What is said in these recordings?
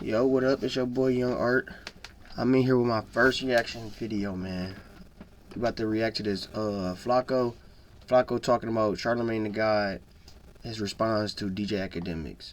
Yo, what up? It's your boy Young Art. I'm in here with my first reaction video, man. We about to react to this Flakko talking about Charlamagne the God, his response to DJ Akademiks.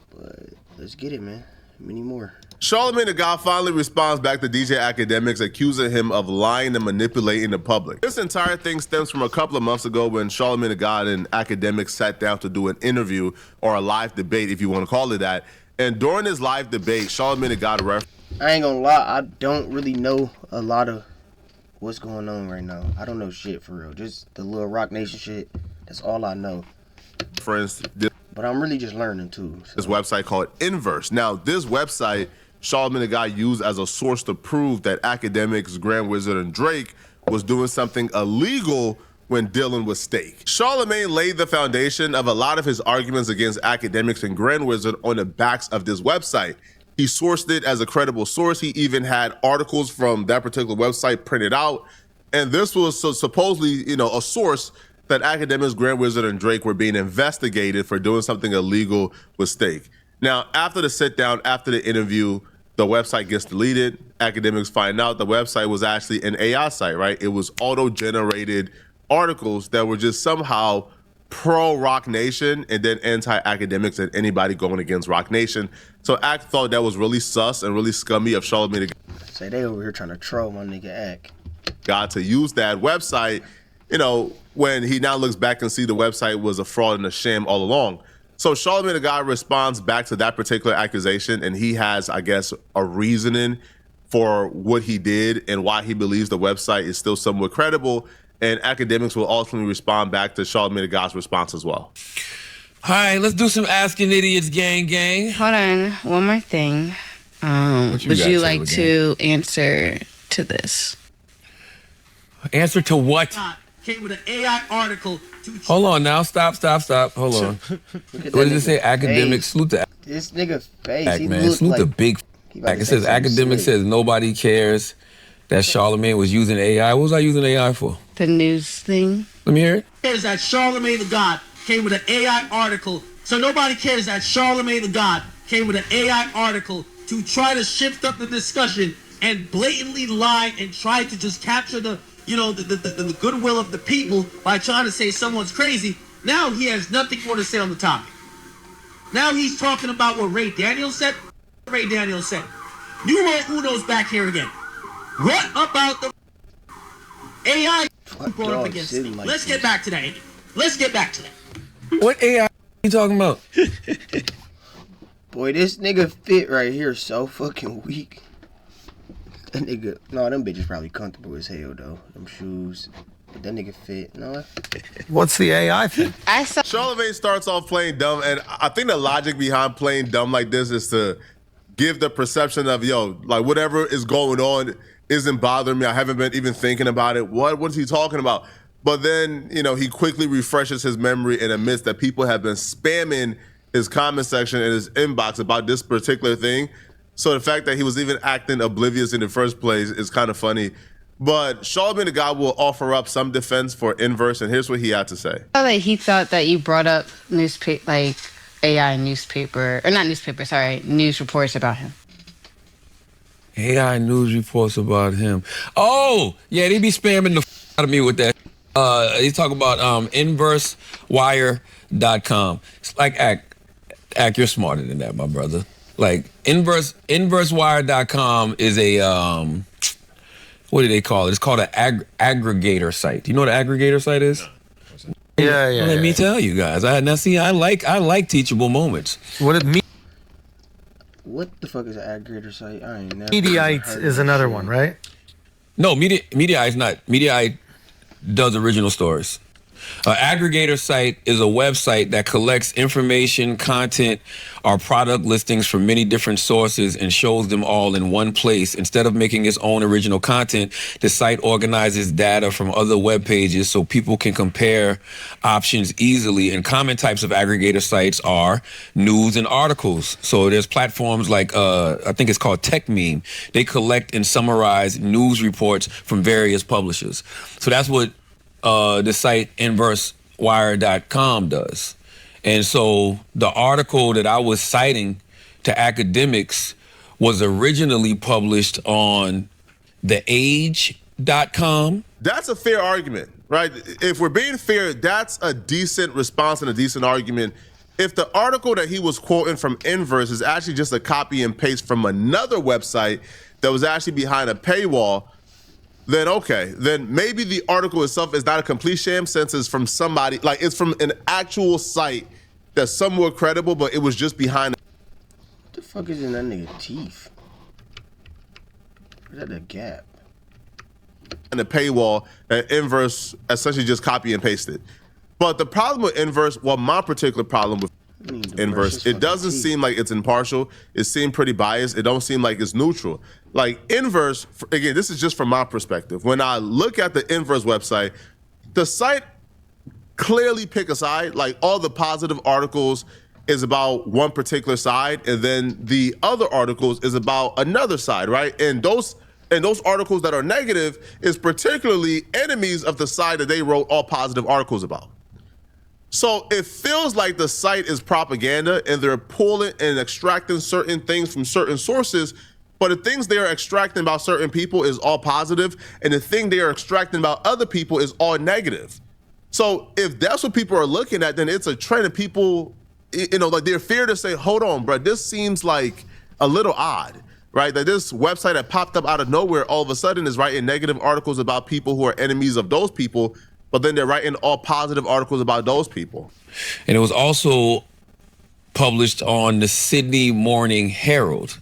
But let's get it, man. Many more. Charlamagne the God finally responds back to DJ Akademiks, accusing him of lying and manipulating the public. This entire thing stems from a couple of months ago when Charlamagne the God and Akademiks sat down to do an interview, or a live debate, if you want to call it that. And during this live debate, Charlamagne the God I ain't gonna lie, I don't really know a lot of what's going on right now. I don't know shit for real. Just the little Rock Nation shit. That's all I know. Friends, but I'm really just learning too. So. This website called Inverse. Now, this website, Charlamagne the God used as a source to prove that Akademiks, Grand Wizard, and Drake was doing something illegal when dealing with Stake. Charlamagne laid the foundation of a lot of his arguments against Akademiks and Grand Wizard on the backs of this website. He sourced it as a credible source. He even had articles from that particular website printed out. And this was supposedly, a source that Akademiks, Grand Wizard, and Drake were being investigated for doing something illegal with Stake. Now, after the sit down, after the interview, the website gets deleted. Akademiks find out the website was actually an AI site, right? It was auto-generated articles that were just somehow pro-Rock Nation and then anti-Akademiks and anybody going against Rock Nation. So Ak thought that was really sus and really scummy of Charlamagne the Say they over here trying to troll my nigga Ak. God to use that website, when he now looks back and see the website was a fraud and a sham all along. So Charlamagne the God responds back to that particular accusation, and he has, I guess, a reasoning for what he did and why he believes the website is still somewhat credible. And Akademiks will ultimately respond back to Charlamagne the God's response as well. All right, let's do some Asking Idiots, gang. Hold on, one more thing. Would you like to answer to this? Answer to what? Came with an AI article. Hold on now. Stop. Hold on. What did it say? Akademiks. Salute to this nigga face. Ak, man. Salute to big. It says Akademiks says nobody cares that Charlamagne was using AI. What was I using AI for? The news thing. Let me hear it. Cares that Charlamagne the God came with an AI article. So nobody cares that Charlamagne the God came with an AI article to try to shift up the discussion and blatantly lie and try to just capture the goodwill of the people by trying to say someone's crazy. Now he has nothing more to say on the topic. Now he's talking about what Ray Daniels said. Ray Daniels said, "Numero uno's back here again. What about the AI brought up against me?" Let's get back to that. Let's get back to that. What AI are you talking about? Boy, this nigga fit right here so fucking weak. That nigga, no, them bitches probably comfortable as hell though. Them shoes. But that nigga fit, no. What's the AI thing? Charlamagne starts off playing dumb, and I think the logic behind playing dumb like this is to give the perception of, whatever is going on isn't bothering me. I haven't been even thinking about it. What is he talking about? But then, he quickly refreshes his memory and admits that people have been spamming his comment section and his inbox about this particular thing. So the fact that he was even acting oblivious in the first place is kind of funny. But Charlamagne the God will offer up some defense for Inverse, and here's what he had to say. He thought that you brought up AI news reports about him. AI news reports about him. Oh, yeah, they be spamming the out of me with that. They talk about inversewire.com. It's like, Ak, you're smarter than that, my brother. Like, inversewire.com is a, what do they call it? It's called an aggregator site. Do you know what an aggregator site is? Yeah. Let me tell you guys. I like teachable moments. What it means? What the fuck is an aggregator site? I ain't never. Mediaite is another one, right? No, Mediaite's not. Mediaite does original stories. An aggregator site is a website that collects information, content, or product listings from many different sources and shows them all in one place. Instead of making its own original content, the site organizes data from other web pages so people can compare options easily. And common types of aggregator sites are news and articles. So there's platforms like, I think it's called TechMeme. They collect and summarize news reports from various publishers. So that's what the site inversewire.com does. And so the article that I was citing to Akademiks was originally published on theage.com. That's a fair argument, right? If we're being fair, that's a decent response and a decent argument. If the article that he was quoting from Inverse is actually just a copy and paste from another website that was actually behind a paywall, then okay, then maybe the article itself is not a complete sham since it's from somebody, like it's from an actual site that's somewhat credible, but it was just behind. What the fuck is in that nigga teeth? Is that a gap? And the paywall that Inverse essentially just copy and pasted. But the problem with Inverse, well, my particular problem with Inverse, it doesn't seem like it's impartial. It seems pretty biased. It don't seem like it's neutral. Like Inverse, again, this is just from my perspective. When I look at the Inverse website, the site clearly pick a side. Like all the positive articles is about one particular side, and then the other articles is about another side, right? And those articles that are negative is particularly enemies of the side that they wrote all positive articles about. So it feels like the site is propaganda and they're pulling and extracting certain things from certain sources, but the things they are extracting about certain people is all positive, and the thing they are extracting about other people is all negative. So if that's what people are looking at, then it's a trend of people, you know, like they're feared to say, hold on, bro, this seems like a little odd, right? That this website that popped up out of nowhere all of a sudden is writing negative articles about people who are enemies of those people, but then they're writing all positive articles about those people. And it was also published on the Sydney Morning Herald.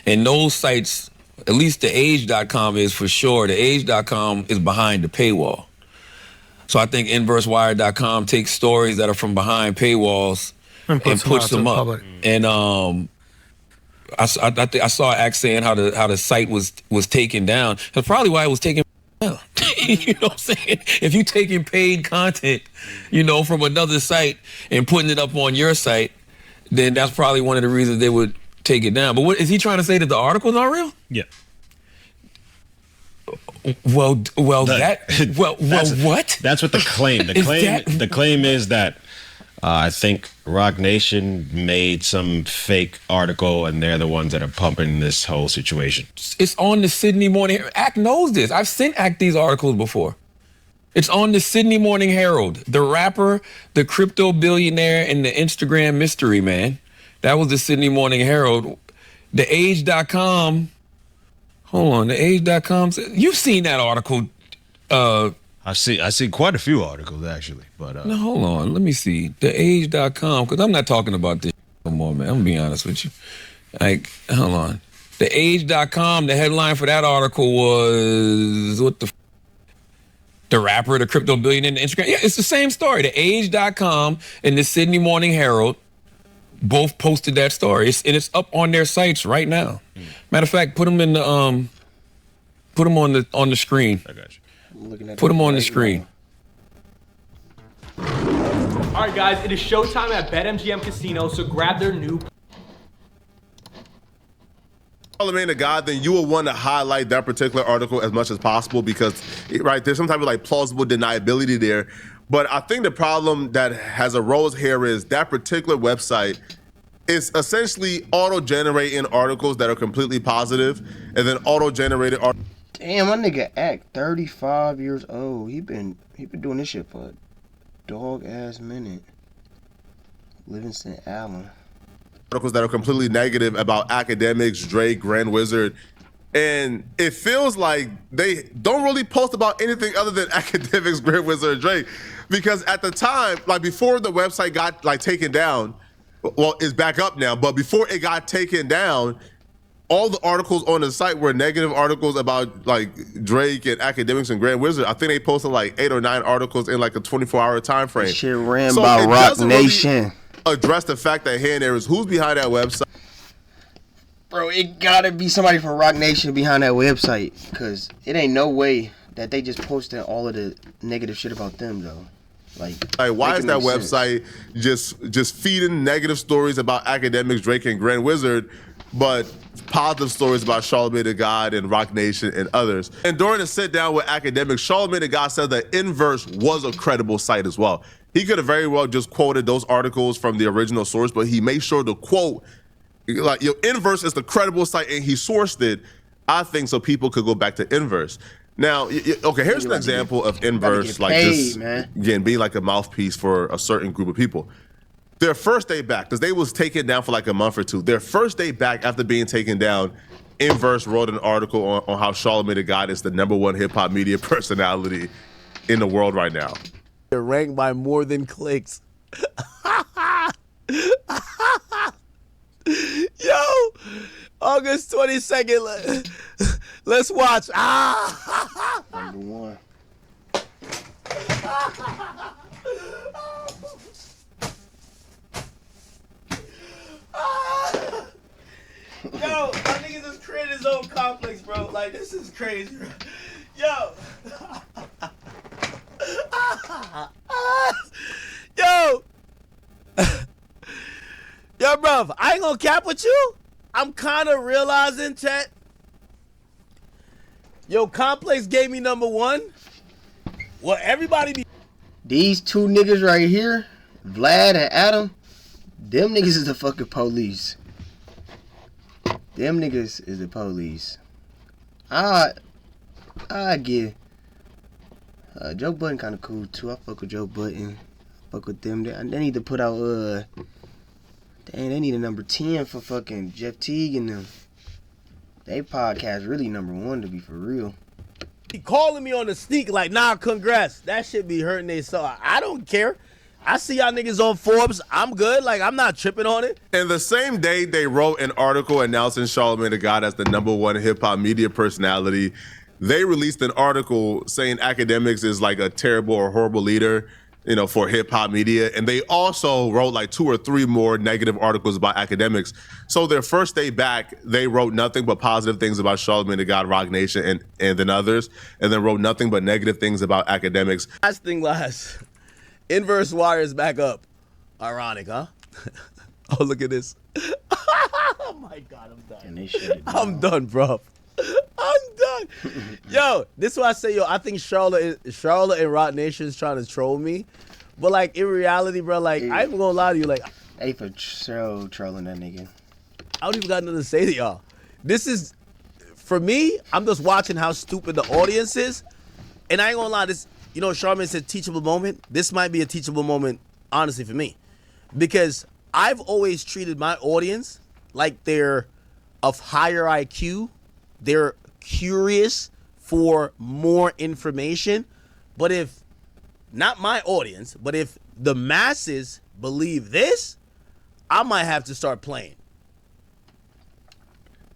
And those sites, at least the age.com is for sure, the age.com is behind the paywall. So I think inversewire.com takes stories that are from behind paywalls and puts them up. Public. And I saw Axe saying how the site was taken down. That's probably why it was taken down. You know what I'm saying? If you taking paid content, you know, from another site and putting it up on your site, then that's probably one of the reasons they would take it down. But what is he trying to say, that the article's not real? Yeah. Well, what? That's what the claim. The claim is that I think Rock Nation made some fake article, and they're the ones that are pumping this whole situation. It's on the Sydney Morning Herald. Act knows this. I've sent Act these articles before. It's on the Sydney Morning Herald. The rapper, the crypto billionaire, and the Instagram mystery man. That was the Sydney Morning Herald. The age.com. Hold on, the age.com. You've seen that article. I see quite a few articles actually, but no, hold on, let me see the age.com, because I'm not talking about this no more, man. I'm gonna be honest with you. Like, hold on, the age.com. The headline for that article was the rapper, the crypto billionaire, and the Instagram. Yeah, it's the same story. The age.com and the Sydney Morning Herald both posted that story, and it's up on their sites right now. Matter of fact, put them in the put them on the screen. I got you. Put them on the screen. All right, guys, it is showtime at BetMGM Casino, so grab their new. Charlamagne the God, then you will want to highlight that particular article as much as possible because, right, there's some type of like plausible deniability there. But I think the problem that has arose here is that particular website is essentially auto-generating articles that are completely positive, and then auto-generated articles. Damn, my nigga Act 35 years old. He been doing this shit for a dog ass minute. Livingston Allen. Articles that are completely negative about Akademiks, Drake, Grand Wizard, and it feels like they don't really post about anything other than Akademiks, Grand Wizard, and Drake, because at the time, like before the website got like taken down, well, it's back up now, but before it got taken down, all the articles on the site were negative articles about like Drake and Akademiks and Grand Wizard. I think they posted like 8 or 9 articles in like a 24-hour time frame. This shit ran by Rock Nation. Really address the fact that here and there is who's behind that website. Bro, it gotta be somebody from Rock Nation behind that website, cause it ain't no way that they just posted all of the negative shit about them though. Like why is that website just feeding negative stories about Akademiks, Drake, and Grand Wizard, but positive stories about Charlamagne the God and Rock Nation and others? And during the sit down with Akademiks, Charlamagne the God said that Inverse was a credible site as well. He could have very well just quoted those articles from the original source, but he made sure to quote like, Inverse is the credible site, and he sourced it, I think, so people could go back to Inverse. Now, okay, here's an example of Inverse, like just again being like a mouthpiece for a certain group of people. Their first day back, because they was taken down for like a month or two. Their first day back after being taken down, Inverse wrote an article on how Charlamagne the God is the #1 hip hop media personality in the world right now. They're ranked by more than clicks. Yo, August 22nd. Let's watch. #1. Yo, my nigga just created his own complex, bro. Like, this is crazy, bro. Yo. Yo. Yo, bro, I ain't gonna cap with you. I'm kind of realizing, chat. Yo, Complex gave me #1. Well, everybody be... These two niggas right here, Vlad and Adam, them niggas is the fucking police. Them niggas is the police. I get Joe Budden kind of cool too. I fuck with Joe Budden. Fuck with them. They need to put out dang, they need a #10 for fucking Jeff Teague and them. They podcast really #1 to be for real. He calling me on the sneak like, nah, congrats. That shit be hurting they soul. I don't care. I see y'all niggas on Forbes. I'm good. Like, I'm not tripping on it. And the same day they wrote an article announcing Charlamagne the God as the #1 hip hop media personality, they released an article saying Akademiks is like a terrible or horrible leader, you know, for hip hop media. And they also wrote like 2 or 3 more negative articles about Akademiks. So their first day back, they wrote nothing but positive things about Charlamagne the God, Rock Nation, and then others, and then wrote nothing but negative things about Akademiks. Last thing last. Inverse Wire is back up. Ironic, huh? Oh, look at this. Oh my God, I'm done. And they shut it down. I'm done, bro. I'm done. Yo, this is why I say, yo, I think Charlotte and Rock Nation is trying to troll me. But, like, in reality, bro, like, I ain't even gonna lie to you. Like, they for sure trolling that nigga. I don't even got nothing to say to y'all. This is, for me, I'm just watching how stupid the audience is. And I ain't gonna lie, this, you know, Charlamagne said teachable moment. This might be a teachable moment, honestly, for me. Because I've always treated my audience like they're of higher IQ. They're curious for more information. But if, not my audience, but if the masses believe this, I might have to start playing.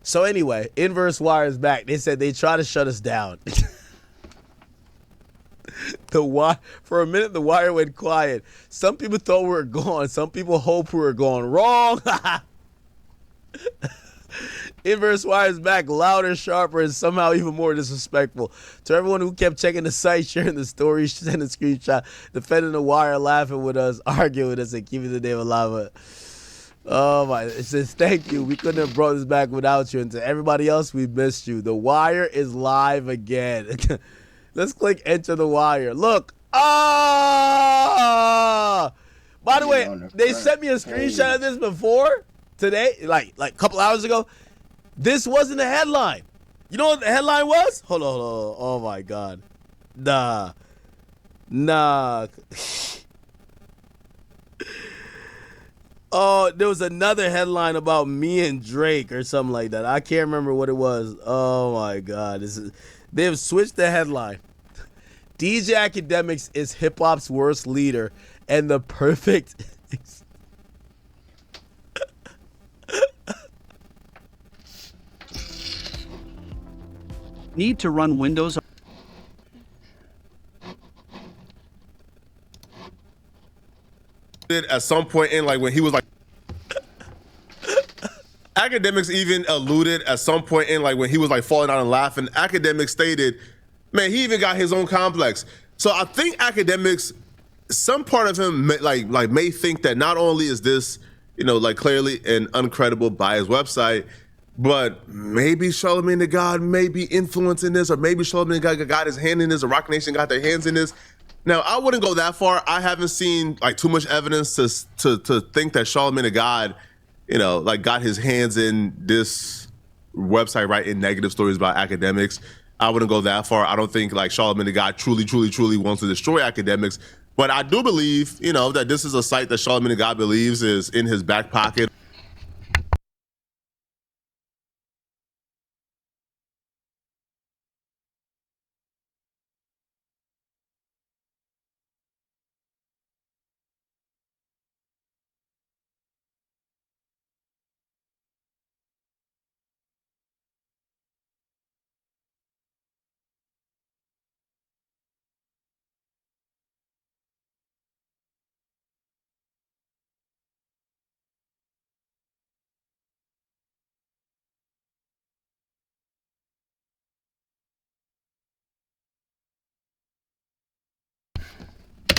So anyway, Inverse Wire is back. They said they try to shut us down. For a minute, the wire went quiet. Some people thought we were gone. Some people hope we were going wrong. Inverse Wire is back, louder, sharper, and somehow even more disrespectful. To everyone who kept checking the site, sharing the story, sending a screenshot, defending the wire, laughing with us, arguing with us, and keeping the name alive. Oh my! It says thank you. We couldn't have brought this back without you. And to everybody else, we missed you. The wire is live again. Let's click enter the wire. Look. Ah! By the way, they sent me a screenshot of this before today, like a couple hours ago. This wasn't a headline. You know what the headline was? Hold on. Oh my God. Nah. Oh, there was another headline about me and Drake or something like that. I can't remember what it was. Oh my God. They have switched the headline. DJ Akademiks is hip hop's worst leader and the perfect. Need to run Windows. At some point in, like, when he was like, Akademiks even alluded at some point in, like, when he was like falling out and laughing, Akademiks stated, man, he even got his own complex. So I think Akademiks, some part of him may think that not only is this, you know, like clearly and uncredible by his website, but maybe Charlamagne the God may be influencing this, or maybe Charlamagne the God got his hand in this, or Rock Nation got their hands in this. Now, I wouldn't go that far. I haven't seen like too much evidence to think that Charlamagne the God like got his hands in this website writing negative stories about academics. I wouldn't go that far. I don't think like Charlamagne the God truly wants to destroy academics. But I do believe, that this is a site that Charlamagne the God believes is in his back pocket.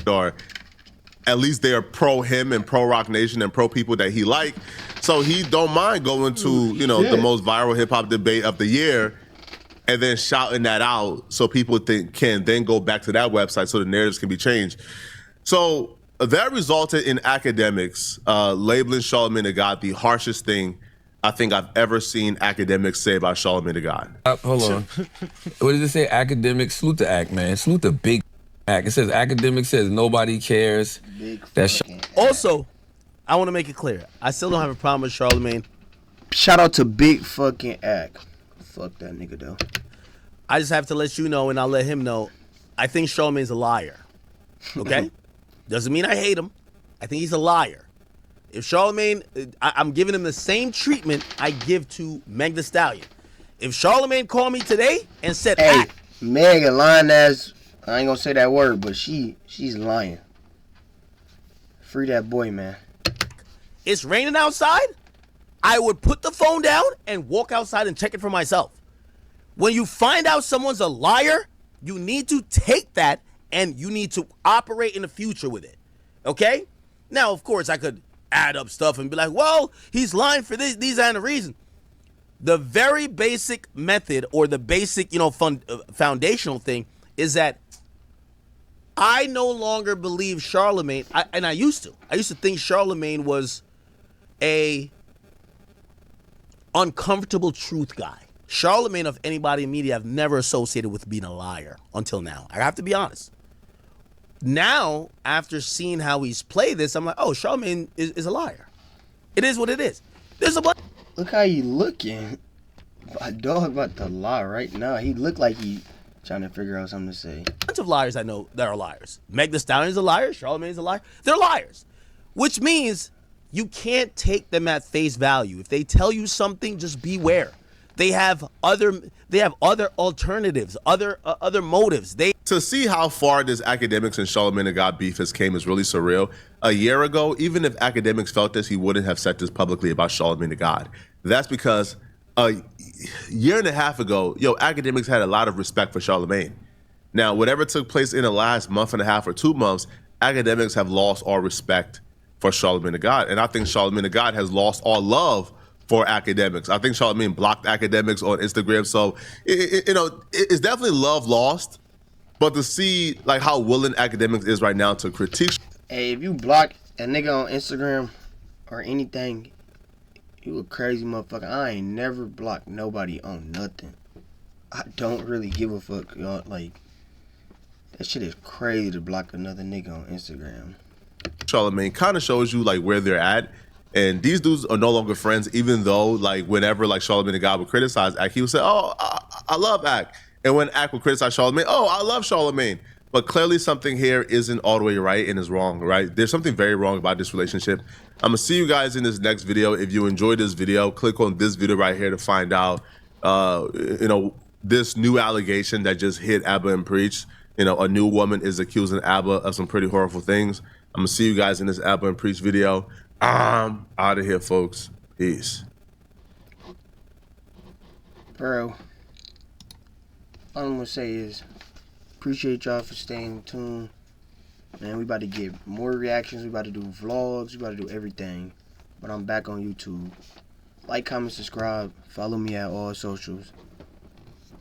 Or at least they are pro him and pro Rock Nation and pro people that he like. So he don't mind going to, the most viral hip hop debate of the year and then shouting that out so people can then go back to that website so the narratives can be changed. So that resulted in Akademiks labeling Charlamagne the God the harshest thing I think I've ever seen Akademiks say about Charlamagne the God. Hold on. What does it say? Academics, salute the act, man. Salute the big act. It says Akademiks says nobody cares. That's also, I want to make it clear. I still don't have a problem with Charlamagne. Shout out to Big fucking Act. Fuck that nigga though. I just have to let you know, and I'll let him know. I think Charlamagne's a liar. Okay? Doesn't mean I hate him. I think he's a liar. If Charlamagne, I'm giving him the same treatment I give to Meg Thee Stallion. If Charlamagne called me today and said, "Hey, Meg a lying ass," I ain't gonna say that word, but she's lying. Free that boy, man. It's raining outside, I would put the phone down and walk outside and check it for myself. When you find out someone's a liar, you need to take that and you need to operate in the future with it. Okay? Now, of course, I could add up stuff and be like, well, he's lying for these and the reason. The very basic method or the basic, foundational thing is that I no longer believe Charlamagne, and I used to. I used to think Charlamagne was a uncomfortable truth guy. Charlamagne, of anybody in media, I've never associated with being a liar until now. I have to be honest. Now, after seeing how he's played this, I'm like, oh, Charlamagne is a liar. It is what it is. There's a bunch. Look how he looking. My dog about to lie right now. He look like he trying to figure out something to say. A bunch of liars I know that are liars. Meg Thee Stallion's a liar. Charlamagne's a liar. They're liars. Which means you can't take them at face value. If they tell you something, just beware. They have other alternatives, other motives. To see how far this Akademiks and Charlamagne the God beef has came is really surreal. A year ago, even if Akademiks felt this, he wouldn't have said this publicly about Charlamagne the God. That's because a year and a half ago, Akademiks had a lot of respect for Charlamagne. Now, whatever took place in the last month and a half or 2 months, Akademiks have lost all respect for Charlamagne the God. And I think Charlamagne the God has lost all love for Akademiks. I think Charlamagne blocked Akademiks on Instagram. So, it's definitely love lost. But to see like how willing Akademiks is right now to critique. Hey, if you block a nigga on Instagram or anything, you a crazy motherfucker. I ain't never blocked nobody on nothing. I don't really give a fuck, y'all. Like, that shit is crazy to block another nigga on Instagram. Charlamagne kind of shows you like where they're at. And these dudes are no longer friends, even though like whenever like Charlamagne the God would criticize Ak, he would say, oh, I love Ak. And when Ak would criticize Charlamagne, oh, I love Charlamagne. But clearly something here isn't all the way right and is wrong, right? There's something very wrong about this relationship. I'm gonna see you guys in this next video. If you enjoyed this video, click on this video right here to find out, this new allegation that just hit Abba and Preach. A new woman is accusing Abba of some pretty horrible things. I'm gonna see you guys in this Abba and Preach video. I'm out of here, folks. Peace. Bro, all I'm gonna say is appreciate y'all for staying tuned. Man, we about to get more reactions. We about to do vlogs. We about to do everything. But I'm back on YouTube. Like, comment, subscribe. Follow me at all socials.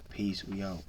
Peace. We out.